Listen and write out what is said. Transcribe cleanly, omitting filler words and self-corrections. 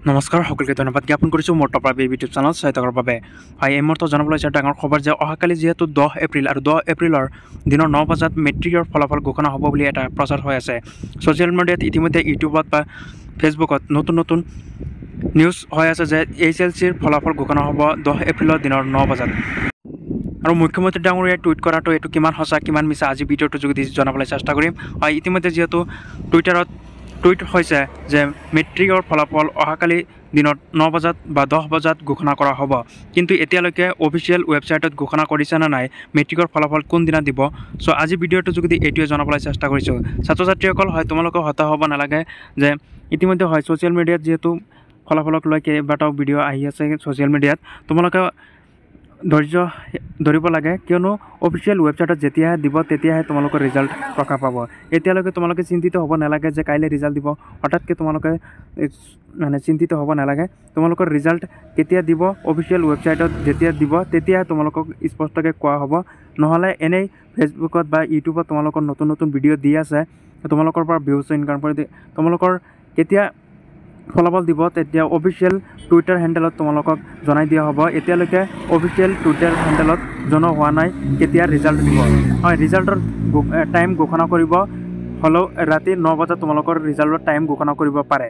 নমস্কাৰ সকলকে ধন্যবাদ জ্ঞাপন কৰিছোঁ মোৰ টপাৰ ইউটিউব চেনেল চাই থকাৰ বাবে। হয়, এই মুহূৰ্তত জনাবলৈ বিচাৰ ডাঙৰ খবৰ যে অহাকালি যিহেতু 10 এপ্ৰিল আৰু 10 এপ্ৰিলৰ দিনৰ 9 বজাত মেট্ৰিকৰ ফলাফল ঘোষণা হ'ব বুলি এটা প্ৰচাৰ হৈ আছে। ছ'চিয়েল মিডিয়াত ইতিমধ্যে ইউটিউবত বা ফেচবুকত নতুন নিউজ হৈ আছে যে HLCৰ ফলাফল ঘোষণা হ'ব 10 এপ্ৰিলৰ দিনৰ 9 বজাত। আৰু মুখ্যমন্ত্ৰী ডাঙৰীয়াই টুইট কৰাটো এইটো কিমান সঁচা কিমান মিছা আজি ভিডিঅ'টো যোগেদি জনাবলৈ চেষ্টা কৰিম। হয়, ইতিমধ্যে যিহেতু টুইটাৰত টুইট হৈছে যে মেট্ৰিকৰ ফলাফল অহাকালি দিনত 9 বজাত বা 10 বজাত ঘোষণা কৰা হ'ব, কিন্তু এতিয়ালৈকে অফিচিয়েল ৱেবছাইটত ঘোষণা কৰিছে নে নাই মেট্ৰিকৰ ফলাফল কোনদিনা দিব। চ' আজি ভিডিঅ'টো যোগেদি এইটোৱে জনাবলৈ চেষ্টা কৰিছোঁ। ছাত্ৰ ছাত্ৰীসকল হয়, তোমালোকে হতাশ হ'ব নালাগে যে ইতিমধ্যে হয় ছ'চিয়েল মিডিয়াত যিহেতু ফলাফলক লৈ কেইবাটাও ভিডিঅ' আহি আছে ছ'চিয়েল মিডিয়াত, তোমালোকে ধৈৰ্য ধৰিব লাগে, কিয়নো অফিচিয়েল ৱেবছাইটত যেতিয়াহে দিব তেতিয়াহে তোমালোকৰ ৰিজাল্ট প্ৰকাশ পাব। এতিয়ালৈকে তোমালোকে চিন্তিত হ'ব নালাগে যে কাইলৈ ৰিজাল্ট দিব, হঠাৎকৈ তোমালোকে চিন্তিত হ'ব নালাগে। তোমালোকৰ ৰিজাল্ট কেতিয়া দিব, অফিচিয়েল ৱেবছাইটত যেতিয়া দিব তেতিয়াহে তোমালোকক স্পষ্টকৈ কোৱা হ'ব। নহ'লে এনেই ফেচবুকত বা ইউটিউবত তোমালোকৰ নতুন ভিডিঅ' দি আছে, তোমালোকৰ পৰা ভিউজ ইনকাম কৰি তোমালোকৰ কেতিয়া ফলাফল দিব তেতিয়া অফিচিয়েল টুইটাৰ হেণ্ডেলত তোমালোকক জনাই দিয়া হ'ব। এতিয়ালৈকে অফিচিয়েল টুইটাৰ হেণ্ডেলত জনোৱা হোৱা নাই কেতিয়া ৰিজাল্ট দিব। হয়, ৰিজাল্টৰ টাইম ঘোষণা কৰিব হ'লেও ৰাতি 9 বজাত তোমালোকৰ ৰিজাল্টৰ টাইম ঘোষণা কৰিব পাৰে।